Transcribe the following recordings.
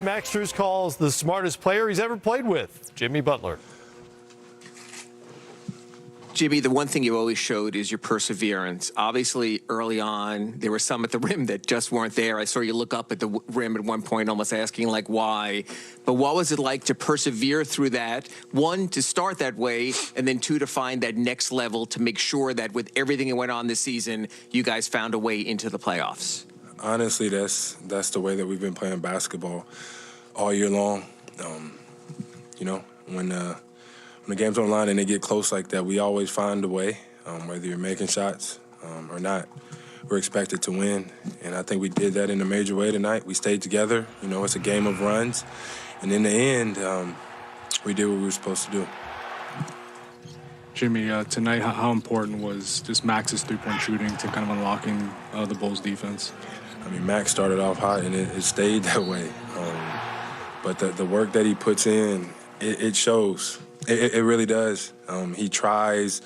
Max Strus calls the smartest player he's ever played with, Jimmy Butler. Jimmy, the one thing you always showed is your perseverance. Obviously, early on, there were some at the rim that just weren't there. I saw you look up at the rim at one point, almost asking, like, why? But what was it like to persevere through that? One, to start that way, and then two, to find that next level to make sure that with everything that went on this season, you guys found a way into the playoffs. Honestly, that's the way that we've been playing basketball all year long. When the game's on the line and they get close like that, we always find a way, whether you're making shots or not. We're expected to win, and I think we did that in a major way tonight. We stayed together. It's a game of runs, and in the end, we did what we were supposed to do. Jimmy, tonight, how important was just Max's three-point shooting to kind of unlocking the Bulls' defense? Max started off hot, and it stayed that way. But the work that he puts in, it shows. It really does. He tries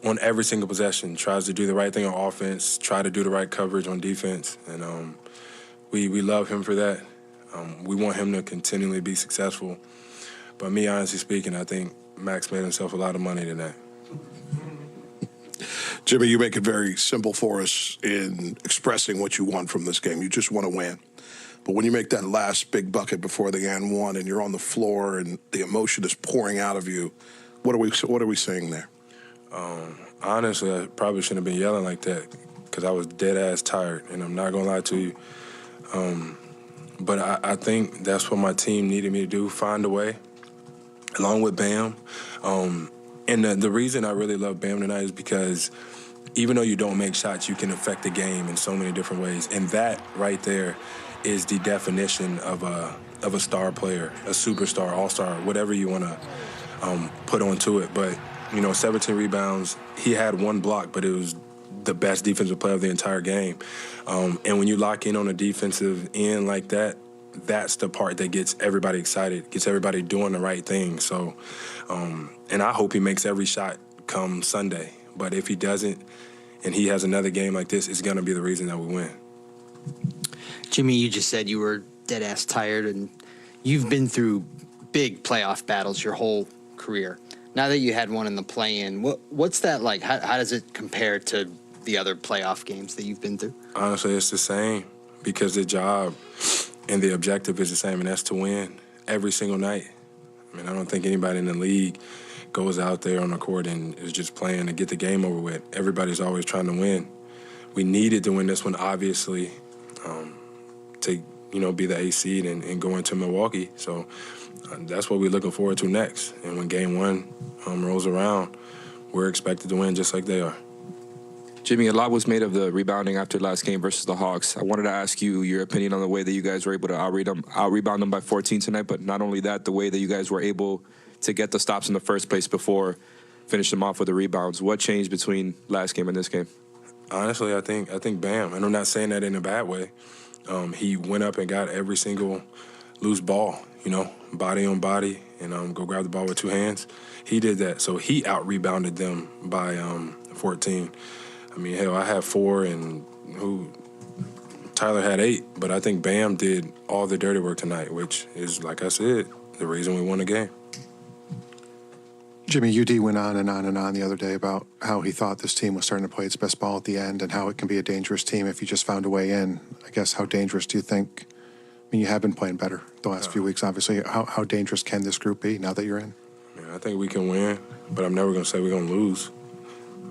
on every single possession, tries to do the right thing on offense, try to do the right coverage on defense, and we love him for that. We want him to continually be successful. But me, honestly speaking, I think Max made himself a lot of money tonight. Jimmy, you make it very simple for us in expressing what you want from this game. You just want to win. But when you make that last big bucket before the and one and you're on the floor and the emotion is pouring out of you, what are we saying there? Honestly, I probably shouldn't have been yelling like that because I was dead-ass tired, and I'm not going to lie to you. But I think that's what my team needed me to do, find a way, along with Bam. And the reason I really love Bam tonight is because even though you don't make shots, you can affect the game in so many different ways. And that right there is the definition of a star player, a superstar, all-star, whatever you want to put onto it. But, 17 rebounds, he had one block, but it was the best defensive player of the entire game. And when you lock in on a defensive end like that, that's the part that gets everybody excited, gets everybody doing the right thing. So, and I hope he makes every shot come Sunday. But if he doesn't and he has another game like this, it's going to be the reason that we win. Jimmy, you just said you were dead-ass tired, and you've been through big playoff battles your whole career. Now that you had one in the play-in, what's that like? How does it compare to the other playoff games that you've been through? Honestly, it's the same because the job and the objective is the same, and that's to win every single night. I don't think anybody in the league goes out there on the court and is just playing to get the game over with. Everybody's always trying to win. We needed to win this one, obviously, to be the 8th seed and go into Milwaukee. So that's what we're looking forward to next. And when game one rolls around, we're expected to win just like they are. Jimmy, a lot was made of the rebounding after last game versus the Hawks. I wanted to ask you your opinion on the way that you guys were able to out-rebound them by 14 tonight, but not only that, the way that you guys were able to get the stops in the first place before finish them off with the rebounds. What changed between last game and this game? Honestly, I think Bam, and I'm not saying that in a bad way. He went up and got every single loose ball, body on body, and go grab the ball with two hands. He did that, so he out-rebounded them by 14. I had 4, and Tyler had 8, but I think Bam did all the dirty work tonight, which is, like I said, the reason we won the game. Jimmy, UD went on and on and on the other day about how he thought this team was starting to play its best ball at the end and how it can be a dangerous team if you just found a way in. I guess how dangerous do you think? You have been playing better the last few weeks, obviously. How dangerous can this group be now that you're in? I think we can win, but I'm never going to say we're going to lose.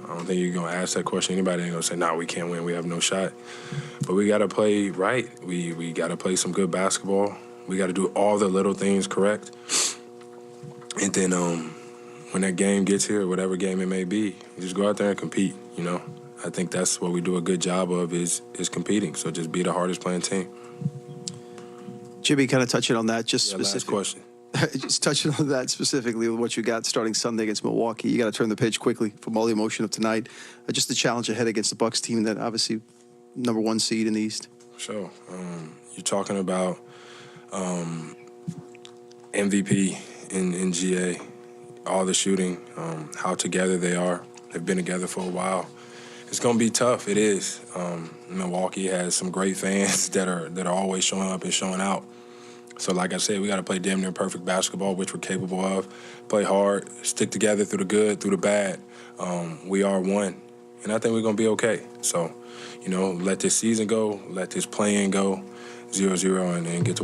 I don't think you're going to ask that question. Anybody ain't going to say, no, we can't win. We have no shot. But we got to play right. We got to play some good basketball. We got to do all the little things correct. And then when that game gets here, whatever game it may be, just go out there and compete, I think that's what we do a good job of is competing. So just be the hardest playing team. Jimmy, kind of touching on that, just last question. Just touching on that specifically with what you got starting Sunday against Milwaukee. You got to turn the page quickly from all the emotion of tonight. Just the challenge ahead against the Bucks team that obviously #1 seed in the East. Sure. You're talking about MVP in GA, all the shooting, how together they are. They've been together for a while. It's going to be tough. It is. Milwaukee has some great fans that are always showing up and showing out. So like I said, we got to play damn near perfect basketball, which we're capable of. Play hard, stick together through the good, through the bad. We are one, and I think we're going to be okay. So, let this season go, let this play-in go, 0-0, and get to